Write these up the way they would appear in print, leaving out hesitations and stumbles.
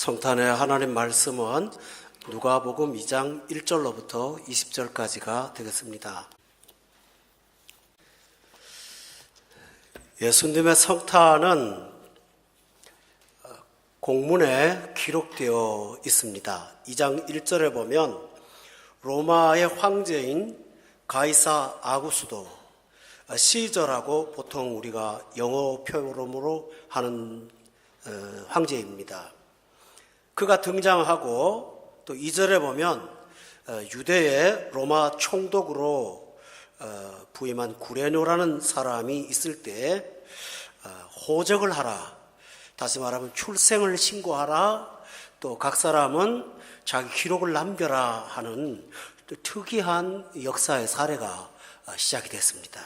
성탄의 하나님 말씀은 누가복음 2장 1절로부터 20절까지가 되겠습니다. 예수님의 성탄은 공문에 기록되어 있습니다. 2장 1절에 보면 로마의 황제인 가이사 아구스도, 시저라고 보통 우리가 영어 표현으로 하는 황제입니다. 그가 등장하고 또 2절에 보면 유대의 로마 총독으로 부임한 구레뇨라는 사람이 있을 때 호적을 하라, 다시 말하면 출생을 신고하라, 또 각 사람은 자기 기록을 남겨라 하는 특이한 역사의 사례가 시작이 됐습니다.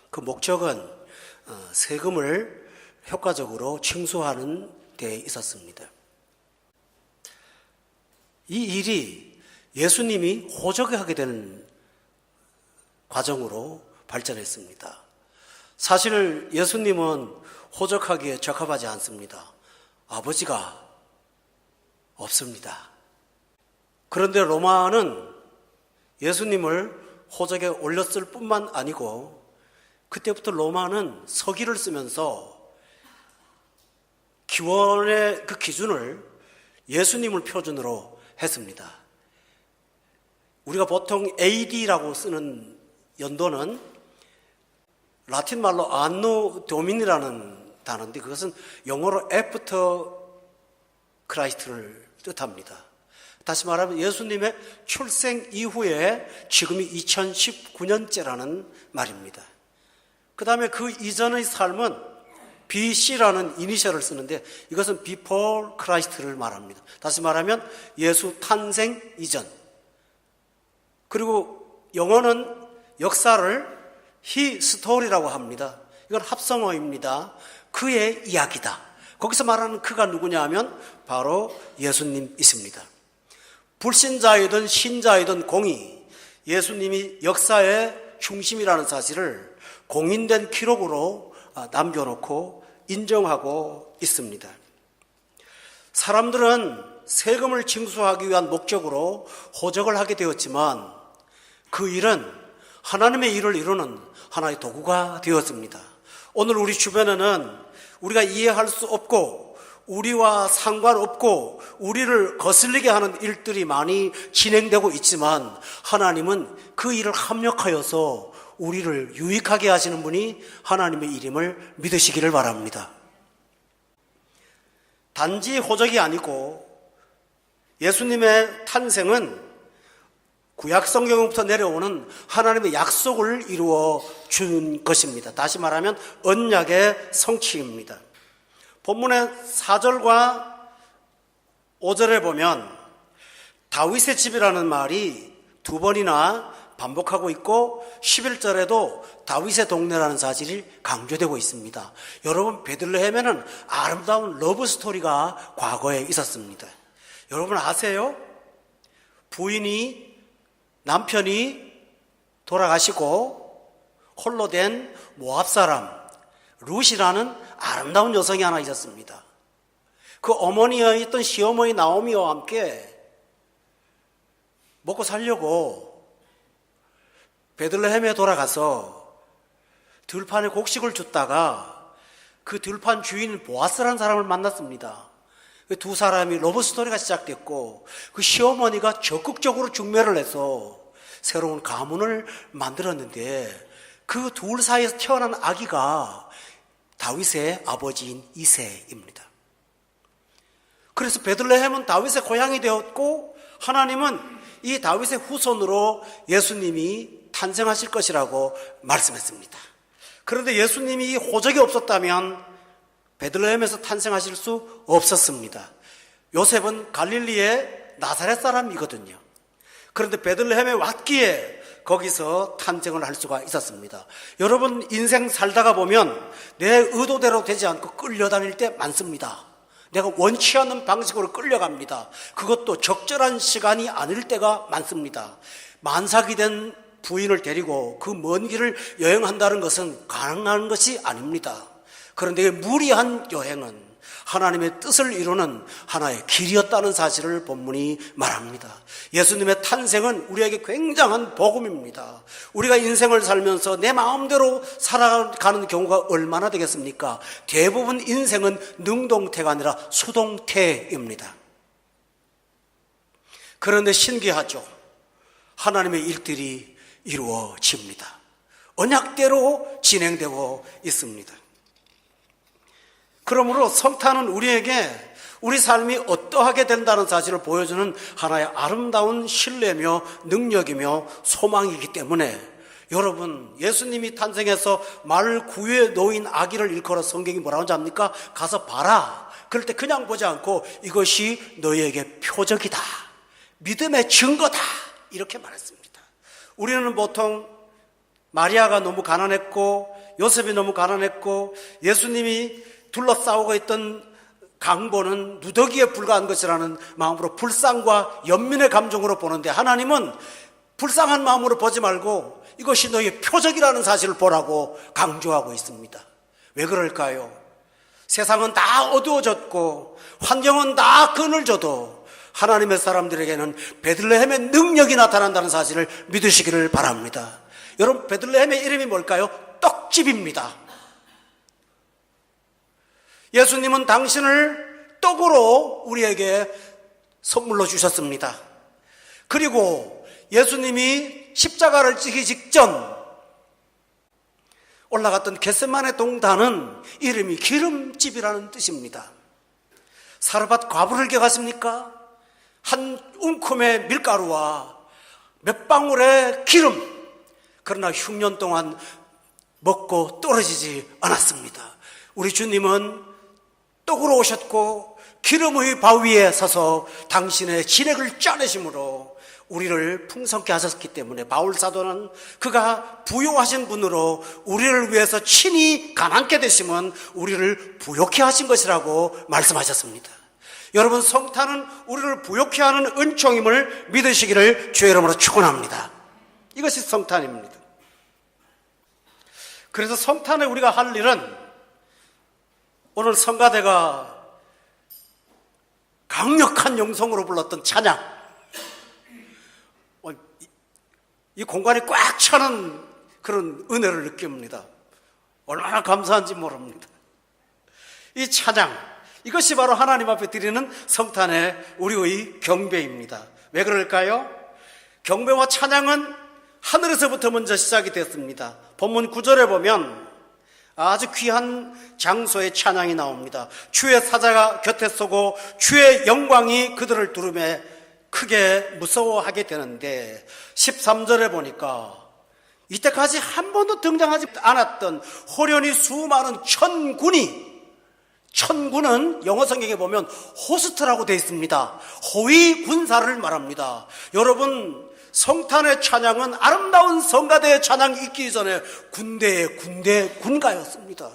그 목적은 세금을 효과적으로 징수하는 데 있었습니다. 이 일이 예수님이 호적하게 되는 과정으로 발전했습니다. 사실 예수님은 호적하기에 적합하지 않습니다. 아버지가 없습니다. 그런데 로마는 예수님을 호적에 올렸을 뿐만 아니고 그때부터 로마는 서기를 쓰면서 기원의 그 기준을 예수님을 표준으로 했습니다. 우리가 보통 AD라고 쓰는 연도는 라틴 말로 안노 도미니라는 단어인데 그것은 영어로 애프터 크라이스트를 뜻합니다. 다시 말하면 예수님의 출생 이후에 지금이 2019년째라는 말입니다. 그 다음에 그 이전의 삶은 BC라는 이니셜을 쓰는데 이것은 Before Christ를 말합니다. 다시 말하면 예수 탄생 이전. 그리고 영어는 역사를 History라고 합니다. 이건 합성어입니다. 그의 이야기다. 거기서 말하는 그가 누구냐 하면 바로 예수님이십니다. 불신자이든 신자이든 공이 예수님이 역사의 중심이라는 사실을 공인된 기록으로 남겨놓고 인정하고 있습니다. 사람들은 세금을 징수하기 위한 목적으로 호적을 하게 되었지만 그 일은 하나님의 일을 이루는 하나의 도구가 되었습니다. 오늘 우리 주변에는 우리가 이해할 수 없고 우리와 상관없고 우리를 거슬리게 하는 일들이 많이 진행되고 있지만 하나님은 그 일을 합력하여서 우리를 유익하게 하시는 분이 하나님의 일임을 믿으시기를 바랍니다. 단지 호적이 아니고 예수님의 탄생은 구약 성경부터 내려오는 하나님의 약속을 이루어 준 것입니다. 다시 말하면 언약의 성취입니다. 본문의 4절과 5절에 보면 다윗의 집이라는 말이 두 번이나 반복하고 있고 11절에도 다윗의 동네라는 사실이 강조되고 있습니다. 여러분, 베들레헴에는 아름다운 러브 스토리가 과거에 있었습니다. 여러분 아세요? 남편이 돌아가시고 홀로 된 모압 사람 룻이라는 아름다운 여성이 하나 있었습니다. 그 어머니였던 시어머니 나오미와 함께 먹고 살려고 베들레헴에 돌아가서 들판에 곡식을 줍다가 그 들판 주인 보아스라는 사람을 만났습니다. 그 두 사람이 러브스토리가 시작됐고 그 시어머니가 적극적으로 중매를 해서 새로운 가문을 만들었는데 그 둘 사이에서 태어난 아기가 다윗의 아버지인 이새입니다. 그래서 베들레헴은 다윗의 고향이 되었고 하나님은 이 다윗의 후손으로 예수님이 탄생하실 것이라고 말씀했습니다. 그런데 예수님이 이 호적이 없었다면 베들레헴에서 탄생하실 수 없었습니다. 요셉은 갈릴리의 나사렛 사람이거든요. 그런데 베들레헴에 왔기에 거기서 탄생을 할 수가 있었습니다. 여러분 인생 살다가 보면 내 의도대로 되지 않고 끌려다닐 때 많습니다. 내가 원치 않는 방식으로 끌려갑니다. 그것도 적절한 시간이 아닐 때가 많습니다. 만삭이 된 부인을 데리고 그 먼 길을 여행한다는 것은 가능한 것이 아닙니다. 그런데 무리한 여행은 하나님의 뜻을 이루는 하나의 길이었다는 사실을 본문이 말합니다. 예수님의 탄생은 우리에게 굉장한 복음입니다. 우리가 인생을 살면서 내 마음대로 살아가는 경우가 얼마나 되겠습니까? 대부분 인생은 능동태가 아니라 수동태입니다. 그런데 신기하죠. 하나님의 일들이 이루어집니다. 언약대로 진행되고 있습니다. 그러므로 성탄은 우리에게 우리 삶이 어떠하게 된다는 사실을 보여주는 하나의 아름다운 신뢰며 능력이며 소망이기 때문에 여러분, 예수님이 탄생해서 말 구유에 놓인 아기를 일컬어 성경이 뭐라고 합니까? 가서 봐라. 그럴 때 그냥 보지 않고 이것이 너희에게 표적이다, 믿음의 증거다, 이렇게 말했습니다. 우리는 보통 마리아가 너무 가난했고 요셉이 너무 가난했고 예수님이 둘러싸고 있던 강보는 누더기에 불과한 것이라는 마음으로 불쌍과 연민의 감정으로 보는데, 하나님은 불쌍한 마음으로 보지 말고 이것이 너희의 표적이라는 사실을 보라고 강조하고 있습니다. 왜 그럴까요? 세상은 다 어두워졌고 환경은 다 그늘져도 하나님의 사람들에게는 베들레헴의 능력이 나타난다는 사실을 믿으시기를 바랍니다. 여러분, 베들레헴의 이름이 뭘까요? 떡집입니다. 예수님은 당신을 떡으로 우리에게 선물로 주셨습니다. 그리고 예수님이 십자가를 지기 직전 올라갔던 겟세마네 동단은 이름이 기름집이라는 뜻입니다. 사르밧 과부를 기억하십니까? 한 움큼의 밀가루와 몇 방울의 기름, 그러나 흉년 동안 먹고 떨어지지 않았습니다. 우리 주님은 떡으로 오셨고 기름의 바위에 서서 당신의 진액을 짜내심으로 우리를 풍성케 하셨기 때문에 바울 사도는 그가 부요하신 분으로 우리를 위해서 친히 가난케 되심은 우리를 부욕케 하신 것이라고 말씀하셨습니다. 여러분, 성탄은 우리를 부욕케 하는 은총임을 믿으시기를 주의 이름으로 축원합니다. 이것이 성탄입니다. 그래서 성탄에 우리가 할 일은 오늘 성가대가 강력한 영성으로 불렀던 찬양, 이 공간이 꽉 차는 그런 은혜를 느낍니다. 얼마나 감사한지 모릅니다. 이 찬양, 이것이 바로 하나님 앞에 드리는 성탄의 우리의 경배입니다. 왜 그럴까요? 경배와 찬양은 하늘에서부터 먼저 시작이 됐습니다. 본문 9절에 보면 아주 귀한 장소의 찬양이 나옵니다. 주의 사자가 곁에 서고 주의 영광이 그들을 두루매 크게 무서워하게 되는데, 13절에 보니까 이때까지 한 번도 등장하지 않았던 호련히 수많은 천군은 영어 성경에 보면 호스트라고 되어 있습니다. 호위 군사를 말합니다. 여러분, 성탄의 찬양은 아름다운 성가대의 찬양이 있기 전에 군가였습니다.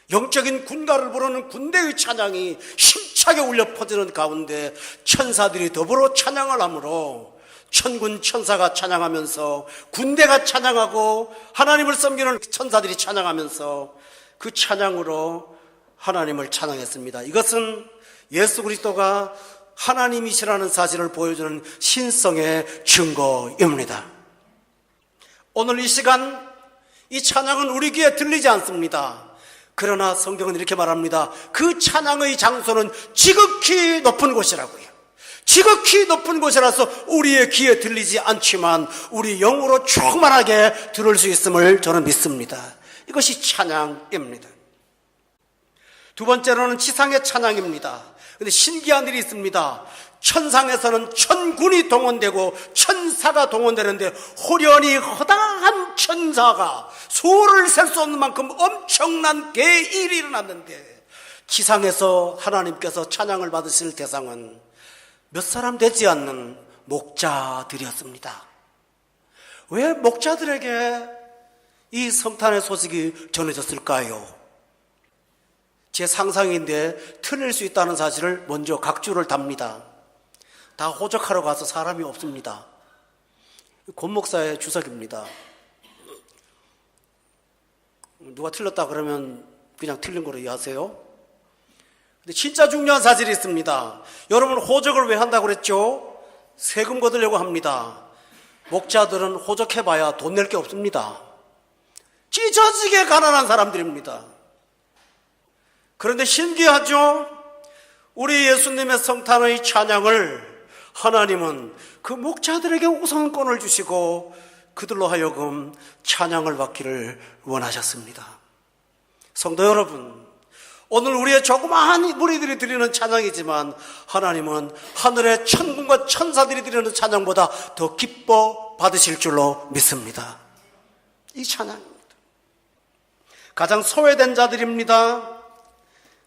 영적인 군가를 부르는 군대의 찬양이 힘차게 울려 퍼지는 가운데 천사들이 더불어 찬양을 하므로 천군 천사가 찬양하면서 군대가 찬양하고 하나님을 섬기는 천사들이 찬양하면서 그 찬양으로 하나님을 찬양했습니다. 이것은 예수 그리스도가 하나님이시라는 사실을 보여주는 신성의 증거입니다. 오늘 이 시간 이 찬양은 우리 귀에 들리지 않습니다. 그러나 성경은 이렇게 말합니다. 그 찬양의 장소는 지극히 높은 곳이라고요. 지극히 높은 곳이라서 우리의 귀에 들리지 않지만 우리 영으로 충만하게 들을 수 있음을 저는 믿습니다. 이것이 찬양입니다. 두 번째로는 지상의 찬양입니다. 근데 신기한 일이 있습니다. 천상에서는 천군이 동원되고 천사가 동원되는데 호련히 허다한 천사가 수를 셀 수 없는 만큼 엄청난 대일이 일어났는데, 지상에서 하나님께서 찬양을 받으실 대상은 몇 사람 되지 않는 목자들이었습니다. 왜 목자들에게 이 성탄의 소식이 전해졌을까요? 제 상상인데 틀릴 수 있다는 사실을 먼저 각주를 답니다. 다 호적하러 가서 사람이 없습니다. 권 목사의 주석입니다. 누가 틀렸다 그러면 그냥 틀린 거로 이해하세요. 근데 진짜 중요한 사실이 있습니다. 여러분, 호적을 왜 한다고 그랬죠? 세금 거두려고 합니다. 목자들은 호적해봐야 돈 낼 게 없습니다. 찢어지게 가난한 사람들입니다. 그런데 신기하죠? 우리 예수님의 성탄의 찬양을 하나님은 그 목자들에게 우선권을 주시고 그들로 하여금 찬양을 받기를 원하셨습니다. 성도 여러분, 오늘 우리의 조그마한 무리들이 드리는 찬양이지만 하나님은 하늘의 천군과 천사들이 드리는 찬양보다 더 기뻐 받으실 줄로 믿습니다. 이 찬양입니다. 가장 소외된 자들입니다.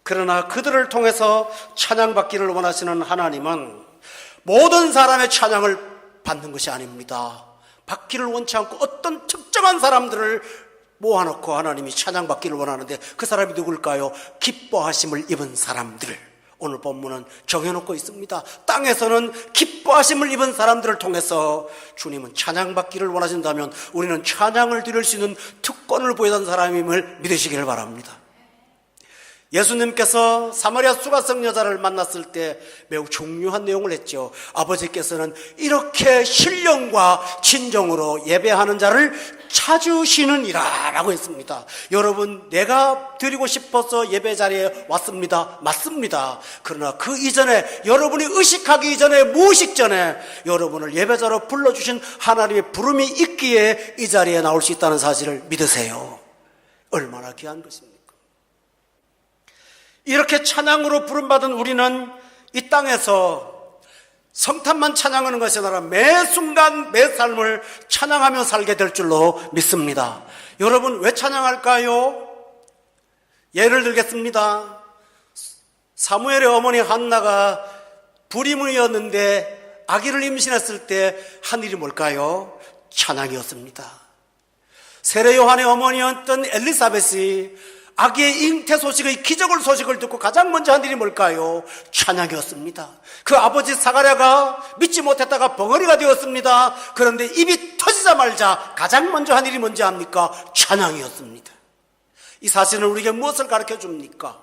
그러나 그들을 통해서 찬양받기를 원하시는 하나님은 모든 사람의 찬양을 받는 것이 아닙니다. 받기를 원치 않고 어떤 특정한 사람들을 모아놓고 하나님이 찬양받기를 원하는데 그 사람이 누굴까요? 기뻐하심을 입은 사람들. 오늘 본문은 정해놓고 있습니다. 땅에서는 기뻐하심을 입은 사람들을 통해서 주님은 찬양받기를 원하신다면 우리는 찬양을 드릴 수 있는 특권을 보여준 사람임을 믿으시기를 바랍니다. 예수님께서 사마리아 수가성 여자를 만났을 때 매우 중요한 내용을 했죠. 아버지께서는 이렇게 신령과 진정으로 예배하는 자를 찾으시느니라 라고 했습니다. 여러분, 내가 드리고 싶어서 예배 자리에 왔습니다. 맞습니다. 그러나 그 이전에, 여러분이 의식하기 이전에, 무의식 전에 여러분을 예배자로 불러주신 하나님의 부름이 있기에 이 자리에 나올 수 있다는 사실을 믿으세요. 얼마나 귀한 것입니까? 이렇게 찬양으로 부름받은 우리는 이 땅에서 성탄만 찬양하는 것이 아니라 매 순간 매 삶을 찬양하며 살게 될 줄로 믿습니다. 여러분, 왜 찬양할까요? 예를 들겠습니다. 사무엘의 어머니 한나가 불임이었는데 아기를 임신했을 때 한 일이 뭘까요? 찬양이었습니다. 세례 요한의 어머니였던 엘리사벳이 아기의 잉태 소식의 기적을 소식을 듣고 가장 먼저 한 일이 뭘까요? 찬양이었습니다. 그 아버지 사가랴가 믿지 못했다가 벙어리가 되었습니다. 그런데 입이 터지자마자 가장 먼저 한 일이 뭔지 압니까? 찬양이었습니다. 이 사실은 우리에게 무엇을 가르쳐 줍니까?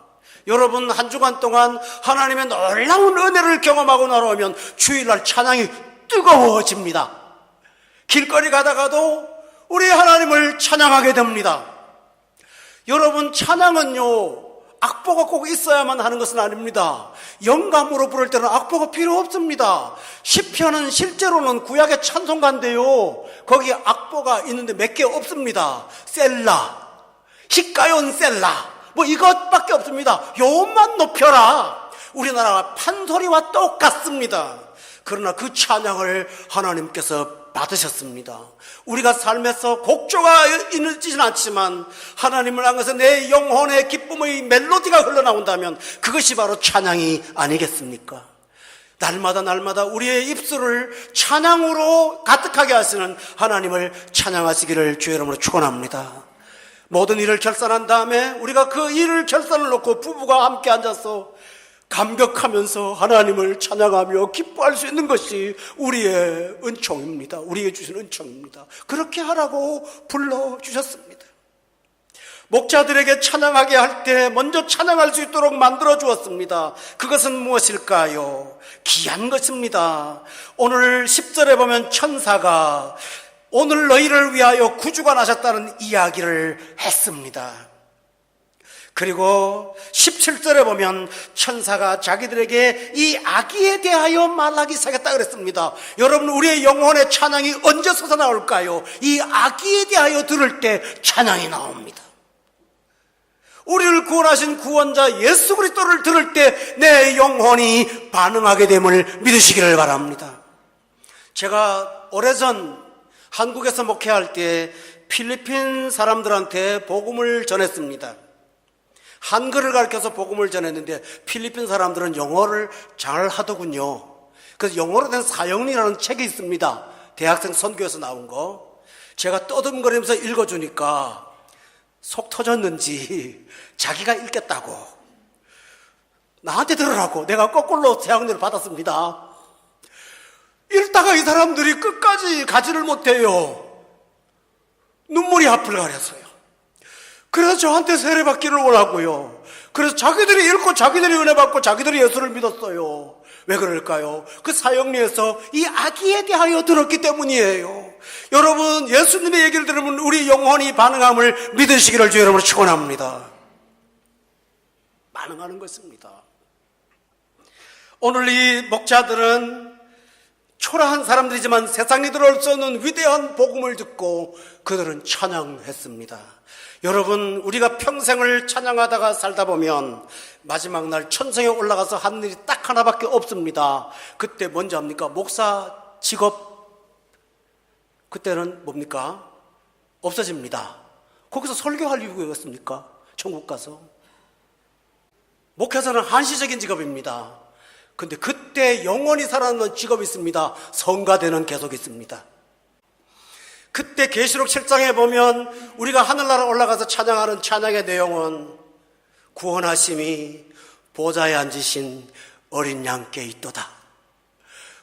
여러분, 한 주간 동안 하나님의 놀라운 은혜를 경험하고 나오면 주일날 찬양이 뜨거워집니다. 길거리 가다가도 우리 하나님을 찬양하게 됩니다. 여러분, 찬양은요, 악보가 꼭 있어야만 하는 것은 아닙니다. 영감으로 부를 때는 악보가 필요 없습니다. 시편은 실제로는 구약의 찬송가인데요, 거기에 악보가 있는데 몇 개 없습니다. 셀라, 히카연 셀라, 뭐 이것밖에 없습니다. 요음만 높여라. 우리나라 판소리와 똑같습니다. 그러나 그 찬양을 하나님께서 받으셨습니다. 우리가 삶에서 곡조가 있지는 않지만 하나님을 향해서 내 영혼의 기쁨의 멜로디가 흘러나온다면 그것이 바로 찬양이 아니겠습니까? 날마다 우리의 입술을 찬양으로 가득하게 하시는 하나님을 찬양하시기를 주의 이름으로 축원합니다. 모든 일을 결산한 다음에 우리가 그 일을 결산을 놓고 부부가 함께 앉아서 감격하면서 하나님을 찬양하며 기뻐할 수 있는 것이 우리의 은총입니다. 우리에게 주신 은총입니다. 그렇게 하라고 불러주셨습니다. 목자들에게 찬양하게 할 때 먼저 찬양할 수 있도록 만들어 주었습니다. 그것은 무엇일까요? 귀한 것입니다. 오늘 10절에 보면 천사가 오늘 너희를 위하여 구주가 나셨다는 이야기를 했습니다. 그리고 17절에 보면 천사가 자기들에게 이 아기에 대하여 말하기 시작했다 그랬습니다. 여러분, 우리의 영혼의 찬양이 언제 솟아나올까요? 이 아기에 대하여 들을 때 찬양이 나옵니다. 우리를 구원하신 구원자 예수 그리스도를 들을 때 내 영혼이 반응하게 됨을 믿으시기를 바랍니다. 제가 오래전 한국에서 목회할 때 필리핀 사람들한테 복음을 전했습니다. 한글을 가르쳐서 복음을 전했는데 필리핀 사람들은 영어를 잘 하더군요. 그래서 영어로 된 사형리라는 책이 있습니다. 대학생 선교에서 나온 거. 제가 떠듬거리면서 읽어주니까 속 터졌는지 자기가 읽겠다고 나한테 들으라고 내가 거꾸로 사형리를 받았습니다. 읽다가 이 사람들이 끝까지 가지를 못해요. 눈물이 앞을 가려서요. 그래서 저한테 세례받기를 원하고요. 그래서 자기들이 읽고 자기들이 은혜 받고 자기들이 예수를 믿었어요. 왜 그럴까요? 그 사역리에서 이 아기에 대하여 들었기 때문이에요. 여러분, 예수님의 얘기를 들으면 우리 영혼이 반응함을 믿으시기를 주 여러분을 축원합니다. 반응하는 것입니다. 오늘 이 목자들은 초라한 사람들이지만 세상에 들어올 수 없는 위대한 복음을 듣고 그들은 찬양했습니다. 여러분, 우리가 평생을 찬양하다가 살다 보면 마지막 날 천성에 올라가서 하는 일이 딱 하나밖에 없습니다. 그때 뭔지 압니까? 목사 직업, 그때는 뭡니까? 없어집니다. 거기서 설교할 이유가 있습니까? 천국 가서. 목회자는 한시적인 직업입니다. 근데 그때 영원히 살아남는 직업이 있습니다. 성가대는 계속 있습니다. 그때 계시록 7장에 보면 우리가 하늘나라 올라가서 찬양하는 찬양의 내용은 구원하심이 보좌에 앉으신 어린 양께 있도다.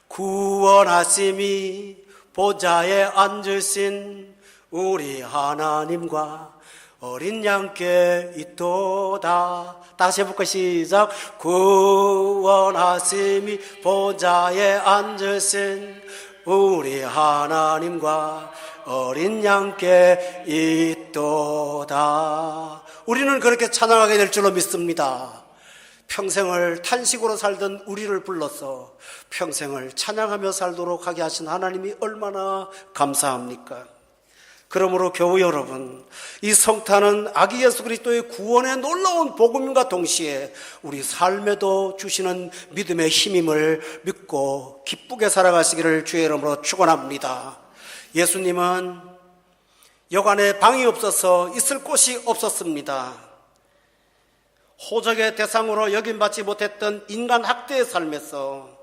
구원하심이 보좌에 앉으신 우리 하나님과 어린 양께 있도다. 다시 해볼까? 시작. 구원하심이 보좌에 앉으신 우리 하나님과 어린 양께 있도다. 우리는 그렇게 찬양하게 될 줄로 믿습니다. 평생을 탄식으로 살던 우리를 불러서 평생을 찬양하며 살도록 하게 하신 하나님이 얼마나 감사합니까? 그러므로 교우 여러분, 이 성탄은 아기 예수 그리스도의 구원의 놀라운 복음과 동시에 우리 삶에도 주시는 믿음의 힘임을 믿고 기쁘게 살아가시기를 주의 이름으로 축원합니다. 예수님은 여관에 방이 없어서 있을 곳이 없었습니다. 호적의 대상으로 여김받지 못했던 인간 학대의 삶에서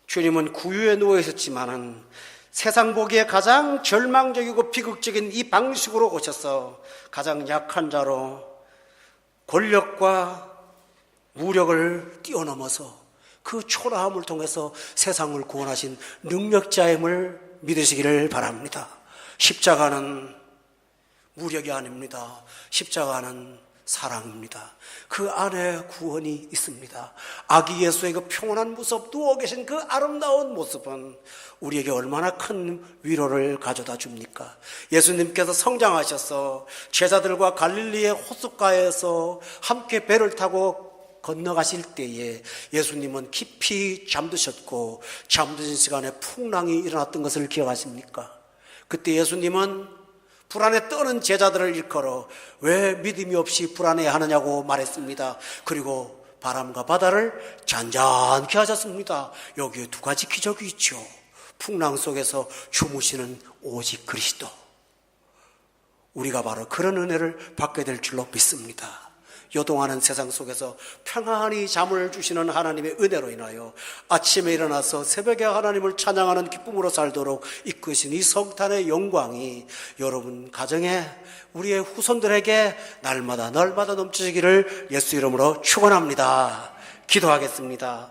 주님은 구유에 누워 있었지만은 세상 보기에 가장 절망적이고 비극적인 이 방식으로 오셔서 가장 약한 자로 권력과 무력을 뛰어넘어서 그 초라함을 통해서 세상을 구원하신 능력자임을 믿으시기를 바랍니다. 십자가는 무력이 아닙니다. 십자가는 사랑입니다. 그 안에 구원이 있습니다. 아기 예수의 그 평온한 모습, 누워 계신 그 아름다운 모습은 우리에게 얼마나 큰 위로를 가져다 줍니까? 예수님께서 성장하셔서 제자들과 갈릴리의 호숫가에서 함께 배를 타고 건너가실 때에 예수님은 깊이 잠드셨고 잠드신 시간에 풍랑이 일어났던 것을 기억하십니까? 그때 예수님은 불안에 떠는 제자들을 일컬어 왜 믿음이 없이 불안해하느냐고 말했습니다. 그리고 바람과 바다를 잔잔케 하셨습니다. 여기에 두 가지 기적이 있죠. 풍랑 속에서 주무시는 오직 그리스도. 우리가 바로 그런 은혜를 받게 될 줄로 믿습니다. 요동하는 세상 속에서 평안히 잠을 주시는 하나님의 은혜로 인하여 아침에 일어나서 새벽에 하나님을 찬양하는 기쁨으로 살도록 이끄신 이 성탄의 영광이 여러분 가정에 우리의 후손들에게 날마다 넘치시기를 예수 이름으로 축원합니다. 기도하겠습니다.